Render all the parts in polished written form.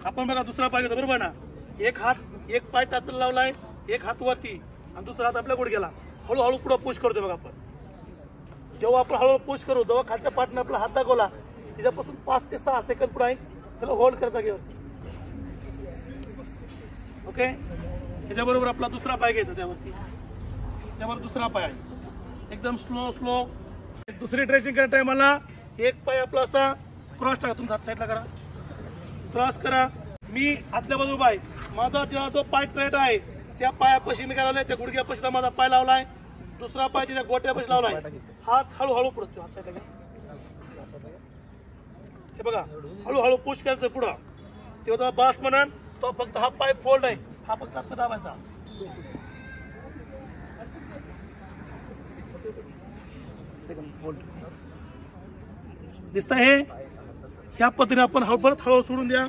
आपण बघा दुसरा पाय घेतो बरोबर ना, एक पाय टाचला लावलाय, एक हात वरती आणि दुसरा हात आपल्या गुडघ्याला हळूहळू पुढे पुश करतोय बघा आपण. जेव्हा आपण हळूहळू पुश करू, जेव्हा खालच्या पार्टने आपला हात दाखवला त्याच्यापासून 5 ते 6 सेकंद पुढे त्याला होल्ड करायचा जागेवरती. ओके, त्याच्याबरोबर आपला दुसरा पाय घ्यायचा त्यावरती, त्यावर दुसरा पाय एकदम स्लो. दुसरी ट्रेसिंग करत टायमाला एक पाय आपला असा क्रॉस टाका, तुमचा हात साईडला करा, क्रॉस करा. मी आतल्या बाजू पाय, माझा जो पाय ट्रेट आहे त्या पायापाशी मी काय लावलाय, त्या गुडघ्यापाशी माझा पाय लावलाय, दुसरा पाय त्या गोट्यापाशी लावलाय. हात हळूहळू पडतो, हात साईडला घ्या. हे बघा हळूहळू पुश करायचं पुढं. तेव्हा बास म्हणून तो फक्त हा पाय फोल्ड आहे, हा फक्त हात दाबायचा. दिसतं हे, ह्या पद्धतीने आपण हळू सोडून द्या.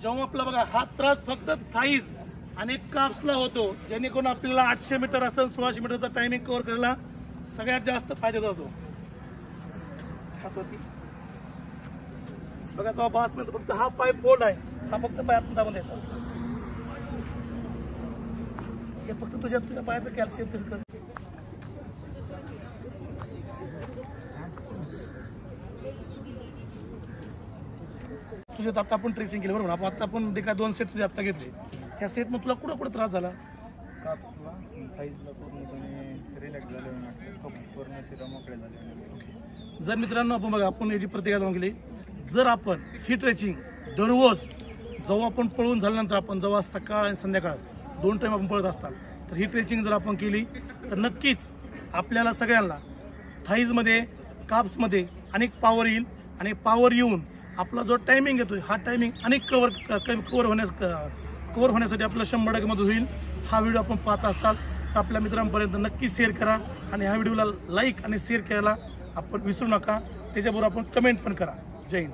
जेव्हा आपला बघा हा त्रास फक्त थाईज आणि काप्सला होतो, जेणेकरून आपल्याला 800 मीटर असेल 1600 मीटरचा टायमिंग कव्हर करायला सगळ्यात जास्त फायदा होतो. बघा तो बास मध्ये फक्त हा पाय फोल्ड आहे, हा फक्त पाय आपण दाबून द्यायचा. हे फक्त तुझ्या पायाचं कॅल्शियम तरी कर. तुझ्यात आता आपण ट्रेचिंग केलं बरोबर. आता आपण देखा 2 सेट तुझे आता घेतले, ह्या सेट मग तुला कुठं त्रास झाला? काप्सला, थाईजला पूर्णपणे रिलॅक्स झाले. ओके, पूर्ण शिरा मोकळे झाले. जर मित्रांनो आपण बघा, आपण याची प्रतिक्रिया जाणून केली. जर आपण ही ट्रेचिंग दररोज जेव्हा आपण पळून झाल्यानंतर, आपण जेव्हा सकाळ आणि संध्याकाळ 2 टाइम आपण पळत असतात, तर ही ट्रेचिंग जर आपण केली तर नक्कीच आपल्याला सगळ्यांना थाईजमध्ये, काप्समध्ये अनेक पॉवर येईल. आणि पॉवर येऊन आपला जो टायमिंग येतो हा टायमिंग अनेक कव्हर होण्यासाठी आपल्याला 100% मदत होईल. हा व्हिडिओ आपण पाहत असताल तर आपल्या मित्रांपर्यंत नक्की शेअर करा आणि ह्या व्हिडिओला लाईक आणि शेअर करायला आपण विसरू नका. त्याच्याबरोबर आपण कमेंट पण करा. जय हिंद.